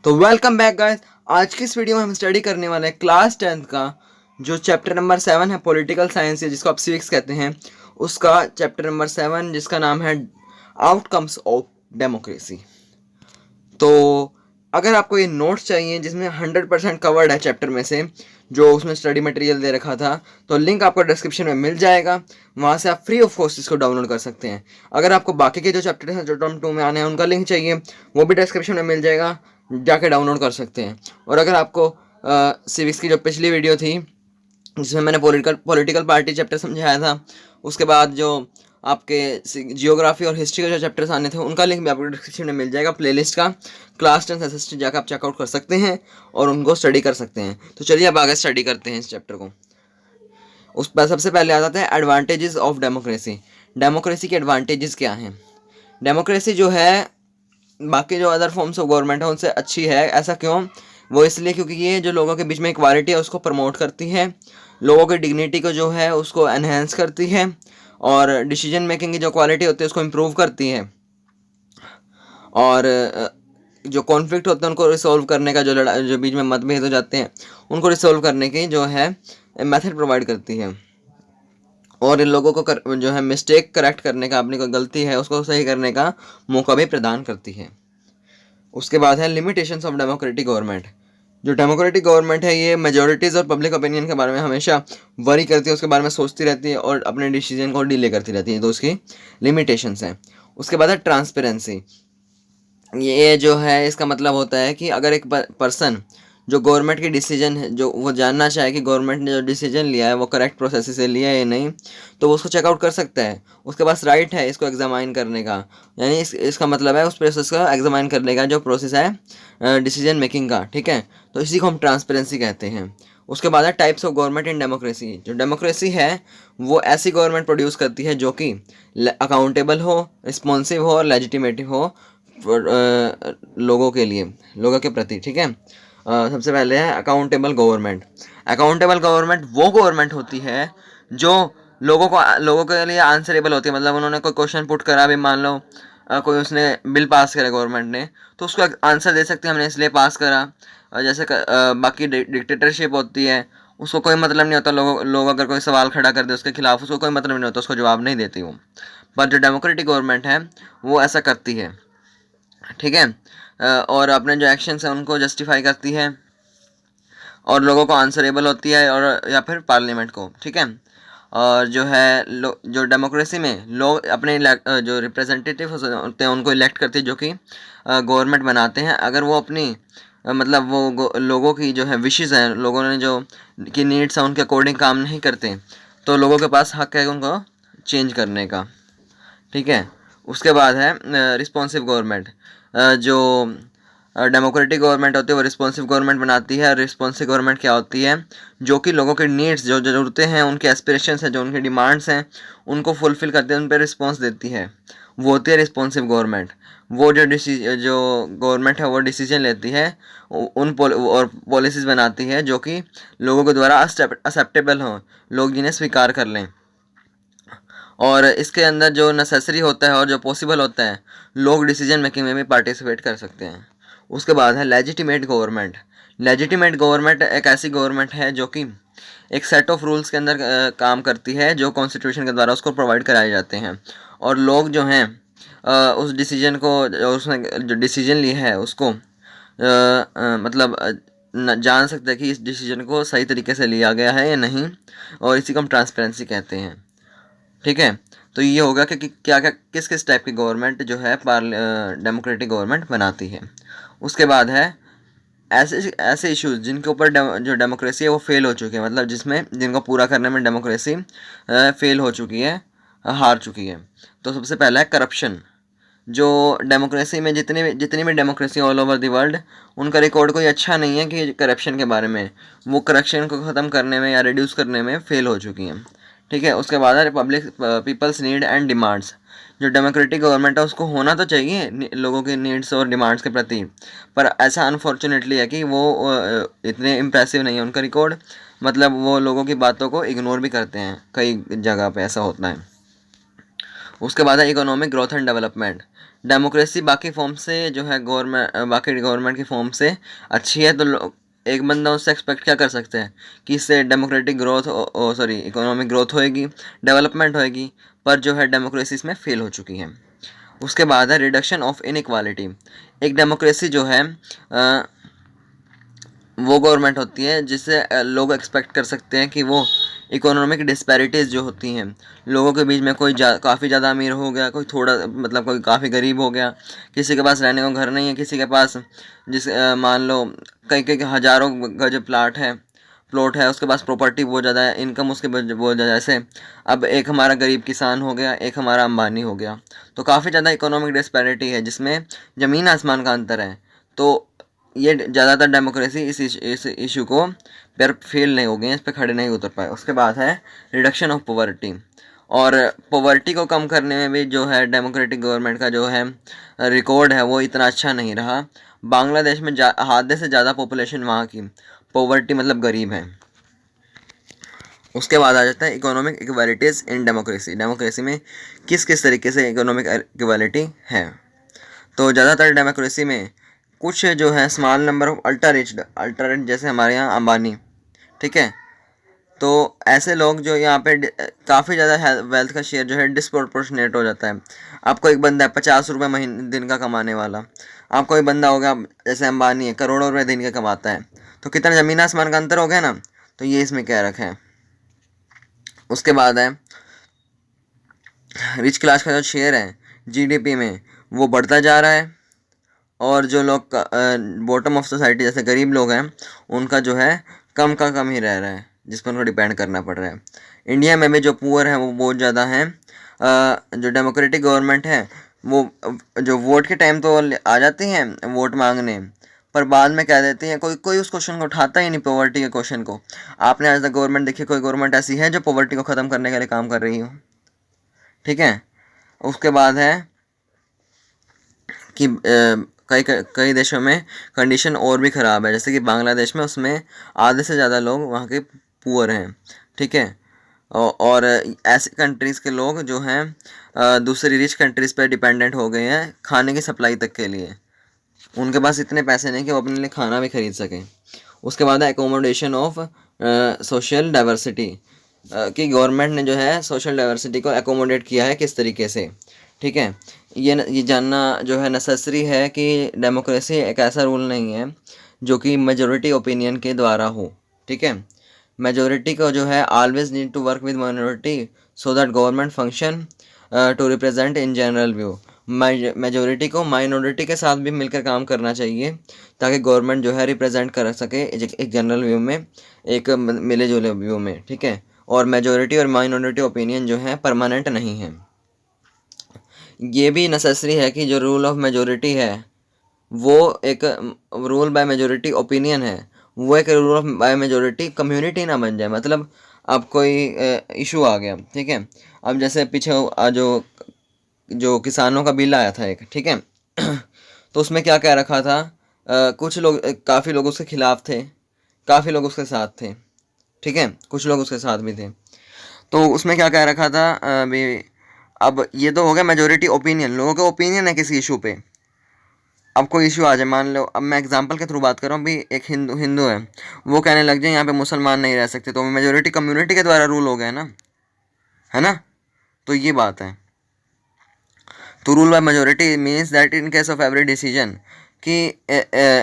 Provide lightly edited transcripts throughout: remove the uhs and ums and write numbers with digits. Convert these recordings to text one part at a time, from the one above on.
तो welcome back guys. आज की इस वीडियो में हम स्टडी करने वाले हैं क्लास 10th का जो चैप्टर नंबर 7 है पॉलिटिकल साइंस, या जिसको आप सिविक्स कहते हैं, उसका चैप्टर नंबर 7 जिसका नाम है आउटकम्स ऑफ डेमोक्रेसी। तो अगर आपको ये नोट्स चाहिए जिसमें 100% कवर्ड है चैप्टर में से, जो उसमें स्टडी मटेरियल दे रखा था, तो लिंक आपको डिस्क्रिप्शन में मिल जाएगा। वहाँ से आप फ्री ऑफ कॉस्ट इसको डाउनलोड कर सकते हैं। अगर आपको बाकी के जो चैप्टर हैं जो टर्म 2 में आने हैं उनका लिंक चाहिए, वो भी डिस्क्रिप्शन में मिल जाएगा, जाके डाउनलोड कर सकते हैं। और अगर आपको सिविक्स की जो पिछली वीडियो थी जिसमें मैंने पॉलिटिकल पार्टी चैप्टर समझाया था, उसके बाद जो आपके जियोग्राफी और हिस्ट्री के जो चैप्टर्स आने थे उनका लिंक भी आपको डिस्क्रिप्शन में मिल जाएगा, प्लेलिस्ट का। क्लास 10 हिस्ट्री जाकर आप चेकआउट कर सकते हैं और उनको स्टडी कर सकते हैं। तो चलिए अब आगे स्टडी करते हैं इस चैप्टर को। उस पर सबसे पहले आ जाता है एडवांटेजेस ऑफ डेमोक्रेसी। डेमोक्रेसी के एडवांटेजेस क्या हैं? डेमोक्रेसी जो है बाकी जो अदर फॉर्म्स ऑफ गवर्नमेंट है उनसे अच्छी है। ऐसा क्यों? वो इसलिए क्योंकि ये जो लोगों के बीच में इक्वालिटी है उसको प्रमोट करती है, लोगों की डिग्निटी को जो है उसको एनहेंस करती है, और डिसीजन मेकिंग की जो क्वालिटी होती है उसको इम्प्रूव करती है, और जो कॉन्फ्लिक्ट होते हैं उनको रिसोल्व करने का जो बीच में मतभेद हो जाते हैं उनको रिसोल्व करने की जो है मेथड प्रोवाइड करती है, और इन लोगों को जो है मिस्टेक करेक्ट करने का, अपनी कोई गलती है उसको सही करने का मौका भी प्रदान करती है। उसके बाद है लिमिटेशंस ऑफ डेमोक्रेटिक गवर्नमेंट। जो डेमोक्रेटिक गवर्नमेंट है ये मेजॉरिटीज़ और पब्लिक ओपिनियन के बारे में हमेशा वरी करती है, उसके बारे में सोचती रहती है और अपने डिसीजन को डिले करती रहती है, तो उसकी लिमिटेशंस हैं। उसके बाद है ट्रांसपेरेंसी। ये जो है इसका मतलब होता है कि अगर एक पर्सन जो गवर्नमेंट की डिसीजन है, जो वो जानना चाहे कि गवर्नमेंट ने जो डिसीजन लिया है वो करेक्ट प्रोसेस से लिया है या नहीं, तो वो उसको चेकआउट कर सकता है। उसके पास राइट है इसको एग्जामाइन करने का, यानी इसका मतलब है उस प्रोसेस का एग्जामाइन करने का जो प्रोसेस है डिसीजन मेकिंग का। ठीक है, तो इसी को हम ट्रांसपेरेंसी कहते हैं। उसके बाद है types of government in democracy. जो डेमोक्रेसी है वो ऐसी गवर्नमेंट प्रोड्यूस करती है जो कि अकाउंटेबल हो, रिस्पॉन्सिव हो और लेजिटिमेटिव हो लोगों के लिए, लोगों के प्रति। ठीक है, सबसे पहले है अकाउंटेबल गवर्नमेंट। अकाउंटेबल गवर्नमेंट वो गवर्नमेंट होती है जो लोगों के लिए आंसरेबल होती है। मतलब उन्होंने कोई क्वेश्चन पुट करा, भी मान लो कोई उसने बिल पास करा गवर्नमेंट ने, तो उसको आंसर दे सकते हैं हमने इसलिए पास करा। जैसे बाकी डिक्टेटरशिप होती है, उसको कोई मतलब नहीं होता, लोग अगर कोई सवाल खड़ा कर दे उसके खिलाफ उसको कोई मतलब नहीं होता, उसको जवाब नहीं देती वो। पर जो डेमोक्रेटिक गवर्नमेंट है वो ऐसा करती है। ठीक है, और अपने जो एक्शंस हैं उनको जस्टिफाई करती है और लोगों को आंसरेबल होती है, और या फिर पार्लियामेंट को। ठीक है, और जो है जो डेमोक्रेसी में लोग अपने जो रिप्रेजेंटेटिव होते हैं उनको इलेक्ट करते हैं, जो कि गवर्नमेंट बनाते हैं। अगर वो अपनी मतलब वो लोगों की जो है विशेज़ हैं, लोगों ने जो की नीड्स हैं उनके अकॉर्डिंग काम नहीं करते, तो लोगों के पास हक है उनको चेंज करने का। ठीक है, उसके बाद है रिस्पॉन्सिव गवर्नमेंट। जो डेमोक्रेटिक गवर्नमेंट होती है वो रिस्पॉन्सिव गवर्नमेंट बनाती है। और रिस्पॉन्सिव गवर्नमेंट क्या होती है? जो कि लोगों के नीड्स, जो ज़रूरतें हैं, उनके एस्पिरेशंस हैं, जो उनकी डिमांड्स हैं, उनको फुलफ़िल करती है, उन पर रिस्पॉन्स देती है, वो होती है रिस्पॉन्सिव गवर्नमेंट। वो जो गवर्नमेंट है वो डिसीजन लेती है और पॉलिसीज़ बनाती है जो कि लोगों के द्वारा एक्सेप्टेबल हों, लोग जिन्हें स्वीकार कर लें, और इसके अंदर जो नेसेसरी होता है और जो पॉसिबल होता है, लोग डिसीजन मेकिंग में भी पार्टिसिपेट कर सकते हैं। उसके बाद है लेजिटिमेट गवर्नमेंट। लेजिटिमेट गवर्नमेंट एक ऐसी गवर्नमेंट है जो कि एक सेट ऑफ रूल्स के अंदर काम करती है, जो कॉन्स्टिट्यूशन के द्वारा उसको प्रोवाइड कराए जाते हैं, और लोग जो हैं उस डिसीजन को, उसने जो डिसीजन लिया है उसको मतलब जान सकते हैं कि इस डिसीजन को सही तरीके से लिया गया है या नहीं, और इसी को हम ट्रांसपेरेंसी कहते हैं। ठीक है, तो ये होगा कि क्या क्या किस किस टाइप की गवर्नमेंट जो है डेमोक्रेटिक गवर्नमेंट बनाती है। उसके बाद है ऐसे ऐसे इश्यूज जिनके ऊपर जो डेमोक्रेसी है वो फेल हो चुकी है, मतलब जिनको पूरा करने में डेमोक्रेसी फेल हो चुकी है, हार चुकी है। तो सबसे पहला है करप्शन। जो डेमोक्रेसी में जितनी भी democracy all over the world, उनका रिकॉर्ड कोई अच्छा नहीं है कि करप्शन के बारे में, वो करप्शन को ख़त्म करने में या रिड्यूस करने में फेल हो चुकी हैं। ठीक है, उसके बाद है republic peoples need and demands. जो डेमोक्रेटिक गवर्नमेंट है उसको होना तो चाहिए लोगों के नीड्स और डिमांड्स के प्रति, पर ऐसा अनफॉर्चुनेटली है कि वो इतने इम्प्रेसिव नहीं है उनका रिकॉर्ड, मतलब वो लोगों की बातों को इग्नोर भी करते हैं, कई जगह पे ऐसा होता है। उसके बाद है economic growth and development. Democracy बाकी फॉर्म से जो है बाकी गवर्नमेंट की फॉर्म से अच्छी है, तो लोग एक बंदा उससे एक्सपेक्ट क्या कर सकते हैं कि इससे democratic growth sorry economic growth होएगी, डेवलपमेंट होएगी, पर जो है डेमोक्रेसी इसमें फेल हो चुकी है। उसके बाद है रिडक्शन ऑफ इनइक्वालिटी। एक डेमोक्रेसी जो है वो गवर्नमेंट होती है जिससे लोग एक्सपेक्ट कर सकते हैं कि वो इकोनॉमिक डिस्पैरिटीज़ जो होती हैं, लोगों के बीच में कोई काफ़ी ज़्यादा अमीर हो गया, कोई थोड़ा मतलब कोई काफ़ी गरीब हो गया, किसी के पास रहने को घर नहीं है, किसी के पास मान लो कई कई हज़ारों गज प्लॉट है, उसके पास प्रॉपर्टी बहुत ज़्यादा है, इनकम उसके बहुत ज़्यादा। जैसे अब एक हमारा गरीब किसान हो गया, एक हमारा अंबानी हो गया, तो काफ़ी ज़्यादा इकोनॉमिक डिस्पैरिटी है जिसमें ज़मीन आसमान का अंतर है। तो ये ज़्यादातर डेमोक्रेसी इस इशू को पर फेल नहीं हो गए, इस पर खड़े नहीं उतर पाए। उसके बाद है रिडक्शन ऑफ पॉवर्टी, और पॉवर्टी को कम करने में भी जो है डेमोक्रेटिक गवर्नमेंट का जो है रिकॉर्ड है वो इतना अच्छा नहीं रहा। बांग्लादेश में आधे से ज़्यादा पॉपुलेशन वहाँ की पॉवर्टी मतलब गरीब है। उसके बाद आ जाता है economic equalities in democracy. Democracy में किस किस तरीके से इकोनॉमिक इक्वालिटी है। तो ज़्यादातर डेमोक्रेसी में कुछ जो है small number of ultra rich जैसे हमारे यहाँ अंबानी, ठीक है, तो ऐसे लोग जो यहाँ पे काफ़ी ज़्यादा वेल्थ का शेयर जो है डिस्प्रोपोर्शनेट हो जाता है। आपको एक बंदा है 50 रुपये महीने दिन का कमाने वाला, आपको एक बंदा होगा जैसे अंबानी है करोड़ों रुपये दिन का कमाता है, तो कितना ज़मीन आसमान का अंतर हो गया ना। तो ये इसमें कह रखा है। उसके बाद है रिच क्लास का जो शेयर है जीडीपी में वो बढ़ता जा रहा है, और जो लोग बॉटम ऑफ सोसाइटी जैसे गरीब लोग हैं उनका जो है कम का कम ही रह रहा है, जिस पर उनको डिपेंड करना पड़ रहा है। इंडिया में भी जो पुअर हैं वो बहुत ज़्यादा हैं। जो डेमोक्रेटिक गवर्नमेंट है वो जो वोट के टाइम तो आ जाती हैं वोट मांगने, पर बाद में कह देती हैं, कोई कोई उस क्वेश्चन को उठाता ही नहीं, पॉवर्टी के क्वेश्चन को। आपने आज तक गवर्नमेंट देखी, कोई गवर्नमेंट ऐसी है जो पॉवर्टी को ख़त्म करने के लिए काम कर रही हो, ठीक है। उसके बाद है कि कई कई देशों में कंडीशन और भी ख़राब है, जैसे कि बांग्लादेश में, उसमें आधे से ज़्यादा लोग वहाँ के पुअर हैं, ठीक है। और ऐसे कंट्रीज़ के लोग जो हैं दूसरी रिच कंट्रीज़ पर डिपेंडेंट हो गए हैं खाने की सप्लाई तक के लिए। उनके पास इतने पैसे नहीं कि वो अपने लिए खाना भी खरीद सकें। उसके बाद है एकोमोडेशन ऑफ सोशल डाइवर्सिटी, कि गवर्नमेंट ने जो है सोशल डाइवर्सिटी को एकोमोडेट किया है किस तरीके से, ठीक है। ये जानना जो है नेसेसरी है कि डेमोक्रेसी एक ऐसा रूल नहीं है जो कि मेजॉरिटी ओपिनियन के द्वारा हो, ठीक है। मेजॉरिटी को जो है always need to work with minority so that government function to represent in general view. Majority को माइनॉरिटी के साथ भी मिलकर काम करना चाहिए ताकि गवर्नमेंट जो है रिप्रेजेंट कर सके एक जनरल व्यू में, एक मिले जुले व्यू में, ठीक है। और मेजॉरिटी और माइनॉरिटी ओपिनियन जो है परमानेंट नहीं है। ये भी नेसेसरी है कि जो रूल ऑफ मेजॉरिटी है वो एक रूल बाय मेजॉरिटी ओपिनियन है, वो एक rule of by majority community ना बन जाए। मतलब अब कोई इशू आ गया, ठीक है। अब जैसे पीछे जो जो किसानों का बिल आया था एक, ठीक है तो उसमें क्या कह रखा था, कुछ लोग काफ़ी लोग उसके खिलाफ थे, काफ़ी लोग उसके साथ थे, ठीक है, कुछ लोग उसके साथ भी थे। तो उसमें क्या कह रखा था अभी, अब ये तो हो गया मेजोरिटी ओपिनियन, लोगों का ओपिनियन है किसी इशू पे। अब कोई इशू आ जाए, मान लो, अब मैं एग्जांपल के थ्रू बात कर रहा हूँ, भी एक हिंदू है, वो कहने लग जाए यहाँ पे मुसलमान नहीं रह सकते, तो मेजोरिटी कम्युनिटी के द्वारा रूल हो गया ना, है ना। तो ये बात है। तो rule by majority means that in case of every decision, कि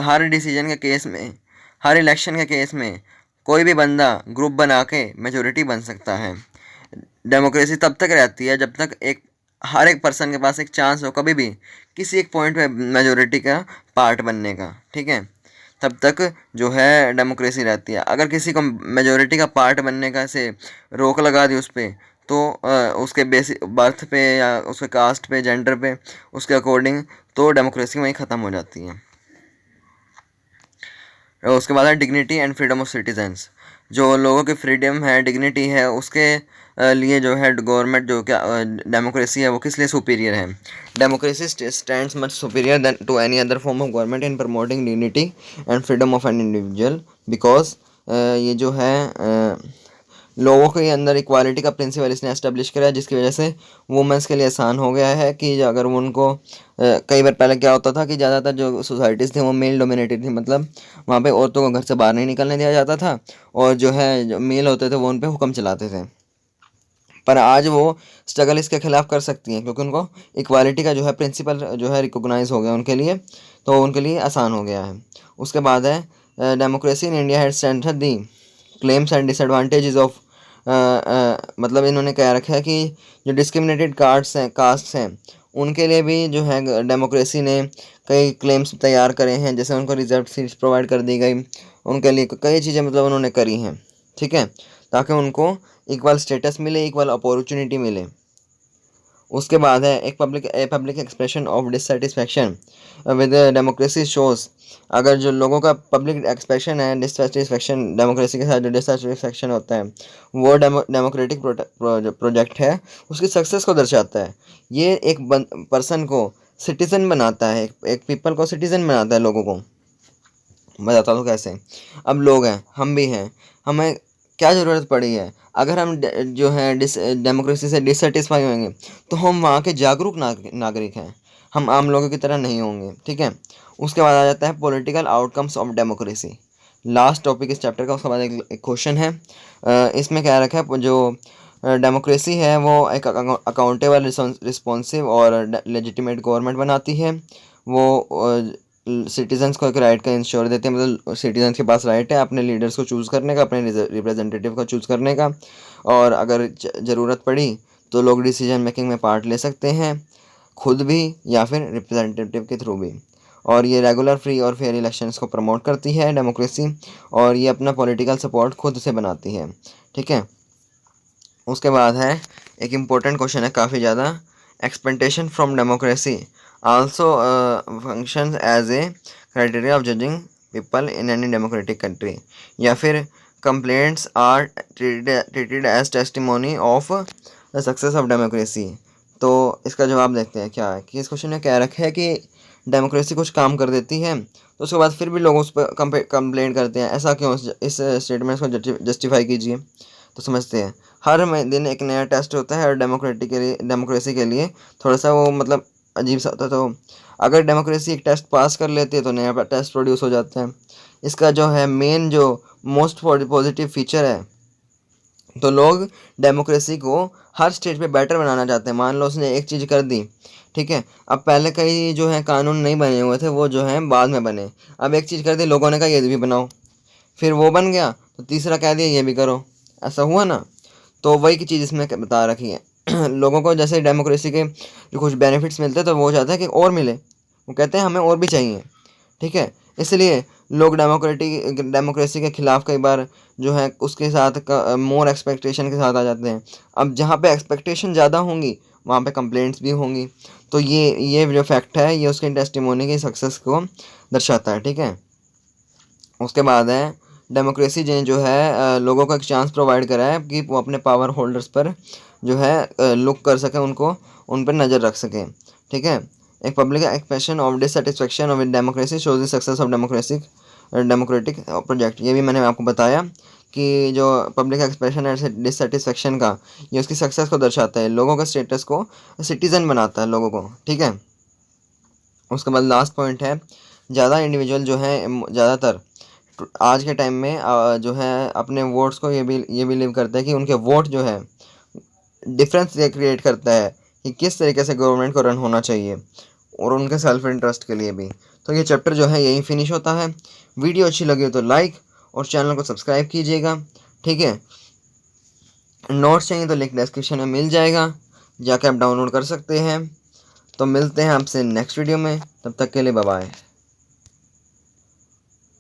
हर डिसीजन के केस में, हर इलेक्शन के केस में कोई भी बंदा ग्रुप बना के मेजोरिटी बन सकता है। डेमोक्रेसी तब तक रहती है जब तक हर एक पर्सन के पास एक चांस हो कभी भी किसी एक पॉइंट पे मेजोरिटी का पार्ट बनने का, ठीक है, तब तक जो है डेमोक्रेसी रहती है। अगर किसी को मेजोरिटी का पार्ट बनने का से रोक लगा दी उस पर, तो उसके बेसिक बर्थ पे या उसके कास्ट पे, जेंडर पे, उसके अकॉर्डिंग, तो डेमोक्रेसी वहीं ख़त्म हो जाती है। और उसके बाद है dignity and freedom of citizens, जो लोगों की फ्रीडम है, डिग्निटी है, उसके लिए जो है गवर्नमेंट जो क्या डेमोक्रेसी है वो किस लिए सुपीरियर है। Democracy stands much superior than to any other form of government in promoting dignity and freedom of an individual, because ये जो है लोगों के अंदर इक्वालिटी का प्रिंसिपल इसने एस्टेब्लिश करा, जिसकी वजह से वुमेंस के लिए आसान हो गया है कि अगर उनको कई बार पहले क्या होता था कि ज़्यादातर जो सोसाइटीज़ थी वो मेल डोमिनेटेड थी, मतलब वहाँ पे औरतों को घर से बाहर नहीं निकलने दिया जाता था और जो है जो मेल होते थे वो उन पे हुक्म चलाते थे। पर आज वो स्ट्रगल इसके खिलाफ कर सकती हैं क्योंकि उनको इक्वालिटी का जो है प्रिंसिपल जो है रिकॉग्नाइज हो गया उनके लिए, तो उनके लिए आसान हो गया है। उसके बाद है democracy in India had strengthen the claims and disadvantages of, मतलब इन्होंने कह रखा है कि जो डिस्क्रिमिनेटेड कास्ट्स हैं उनके लिए भी जो है डेमोक्रेसी ने कई क्लेम्स तैयार करे हैं, जैसे उनको रिजर्व सीट्स प्रोवाइड कर दी गई, उनके लिए कई चीज़ें मतलब उन्होंने करी हैं, ठीक है, ताकि उनको इक्वल स्टेटस मिले, इक्वल अपॉर्चुनिटी मिले। उसके बाद है एक public expression of dissatisfaction with democracy shows, अगर जो लोगों का पब्लिक एक्सप्रेशन है डिससेटिस्फैक्शन डेमोक्रेसी के साथ जो डिससेटिस्फैक्शन होता है वो डेमोक्रेटिक प्रोजेक्ट है उसकी सक्सेस को दर्शाता है। ये एक पर्सन को सिटीजन बनाता है, एक पीपल को सिटीजन बनाता है, लोगों को। मैं बताता हूँ कैसे। अब लोग हैं, हम भी हैं, हमें क्या ज़रूरत पड़ी है, अगर हम जो है डेमोक्रेसी से डिससेटिस्फाई होंगे तो हम वहाँ के जागरूक नागरिक हैं, हम आम लोगों की तरह नहीं होंगे, ठीक है। उसके बाद आ जाता है political outcomes of democracy, last topic इस चैप्टर का। उसके बाद एक क्वेश्चन है, इसमें क्या रखा है, जो डेमोक्रेसी है वो एक अकाउंटेबल रिस्पॉन्सिव और लेजिटिमेट गवर्नमेंट बनाती है। वो सिटीजन्स को एक राइट का इंश्योर देते हैं, मतलब सिटीजन्स के पास राइट है अपने लीडर्स को चूज़ करने का, अपने रिप्रेजेंटेटिव को चूज़ करने का, और अगर ज़रूरत पड़ी तो लोग डिसीजन मेकिंग में पार्ट ले सकते हैं, खुद भी या फिर रिप्रेजेंटेटिव के थ्रू भी। और ये रेगुलर फ्री और फेयर इलेक्शंस को प्रमोट करती है डेमोक्रेसी, और ये अपना पॉलिटिकल सपोर्ट खुद से बनाती है, ठीक है। उसके बाद है एक इम्पोर्टेंट क्वेश्चन है काफ़ी ज़्यादा, expectation from democracy also functions as a criteria of judging people in any democratic country, या फिर complaints are treated as testimony of the success of democracy. तो इसका जवाब देखते हैं क्या है कि इस क्वेश्चन में क्या रखा है कि डेमोक्रेसी कुछ काम कर देती है तो उसके बाद फिर भी लोग उस पर कंप्लेंट करते हैं, ऐसा क्यों, इस स्टेटमेंट को जस्टिफाई कीजिए। तो समझते हैं, हर दिन एक नया टेस्ट होता है और डेमोक्रेसी के लिए थोड़ा सा वो मतलब अजीब सा होता है। तो अगर डेमोक्रेसी एक टेस्ट पास कर लेती है तो नया टेस्ट प्रोड्यूस हो जाता है। इसका जो है मेन जो मोस्ट पॉजिटिव फीचर है, तो लोग डेमोक्रेसी को हर स्टेज पे बेटर बनाना चाहते हैं। मान लो उसने एक चीज़ कर दी, ठीक है, अब पहले कई जो है कानून नहीं बने हुए थे, वो जो है बाद में बने, अब एक चीज़ कर दी, लोगों ने कहा ये भी बनाओ, फिर वो बन गया तो तीसरा कह दिया ये भी करो, ऐसा हुआ ना। तो वही की चीज़ इसमें बता रखी है लोगों को जैसे डेमोक्रेसी के जो कुछ बेनिफिट्स मिलते हैं तो वो चाहता है कि और मिले, वो कहते हैं हमें और भी चाहिए, ठीक है। इसलिए लोग डेमोक्रेसी के ख़िलाफ़ कई बार जो है उसके साथ मोर एक्सपेक्टेशन के साथ आ जाते हैं। अब जहाँ पे एक्सपेक्टेशन ज़्यादा होंगी वहाँ पे कंप्लेंट्स भी होंगी, तो ये जो फैक्ट है ये उसके टेस्टिमोनी की सक्सेस को दर्शाता है, ठीक है। उसके बाद है डेमोक्रेसी ने जो है लोगों को एक चांस प्रोवाइड करा है कि वो अपने पावर होल्डर्स पर जो है लुक कर सकें, उनको उन पर नज़र रख सकें, ठीक है। एक public expression of dissatisfaction with democracy shows the success of democratic project, ये भी मैंने आपको बताया कि जो पब्लिक एक्सप्रेशन है डिससेटिस्फेक्शन का, ये उसकी सक्सेस को दर्शाता है, लोगों का स्टेटस को सिटीज़न बनाता है लोगों को, ठीक है। उसके बाद लास्ट पॉइंट है, ज़्यादा इंडिविजुअल जो है ज़्यादातर आज के टाइम में जो है अपने वोट्स को ये बिलीव करते हैं कि उनके वोट जो है डिफरेंस ये क्रिएट करता है कि किस तरीके से गवर्नमेंट को रन होना चाहिए, और उनके सेल्फ इंटरेस्ट के लिए भी। तो ये चैप्टर जो है यहीं फिनिश होता है। वीडियो अच्छी लगी हो तो लाइक और चैनल को सब्सक्राइब कीजिएगा, ठीक है। नोट्स चाहिए तो लिंक डिस्क्रिप्शन में मिल जाएगा, जाके आप डाउनलोड कर सकते हैं। तो मिलते हैं आपसे नेक्स्ट वीडियो में, तब तक के लिए बाय बाय।